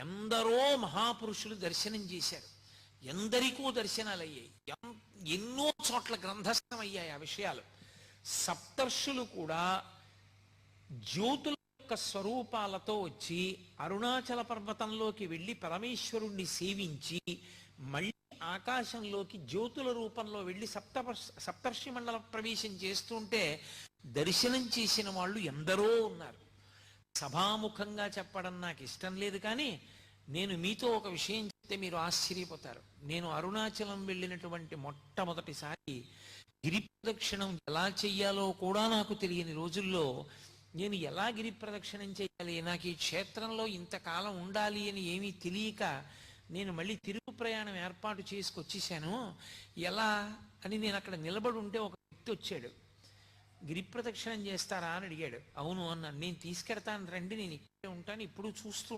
ఎందరో మహాపురుషులు దర్శనం చేశారు, ఎందరికో దర్శనాలు అయ్యాయి, ఎన్నో చోట్ల గ్రంథస్థం అయ్యాయి ఆ విషయాలు. సప్తర్షులు కూడా జ్యోతుల యొక్క స్వరూపాలతో వచ్చి అరుణాచల పర్వతంలోకి వెళ్ళి పరమేశ్వరుణ్ణి సేవించి మళ్ళీ ఆకాశంలోకి జ్యోతుల రూపంలో వెళ్ళి సప్తర్షి మండల ప్రవేశం చేస్తుంటే దర్శనం చేసిన వాళ్ళు ఎందరో ఉన్నారు. సభాముఖంగా చెప్పడం నాకు ఇష్టం లేదు, కానీ నేను మీతో ఒక విషయం చెప్తే మీరు ఆశ్చర్యపోతారు. నేను అరుణాచలం వెళ్ళినటువంటి మొట్టమొదటిసారి గిరి ప్రదక్షిణం ఎలా చెయ్యాలో కూడా నాకు తెలియని రోజుల్లో నేను ఎలా గిరి ప్రదక్షిణం చేయాలి, నాకు ఈ క్షేత్రంలో ఇంతకాలం ఉండాలి అని ఏమీ తెలియక నేను మళ్ళీ తిరుగు ప్రయాణం ఏర్పాటు చేసుకొచ్చేసాను. ఎలా అని నేను అక్కడ నిలబడి ఉంటే ఒక వ్యక్తి వచ్చాడు. గిరి ప్రదక్షిణం చేస్తారా అని అడిగాడు. అవును అన్నాను. నేను తీసుకెడతాను రండి, నేను ఇక్కడే ఉంటాను, ఇప్పుడు చూస్తూ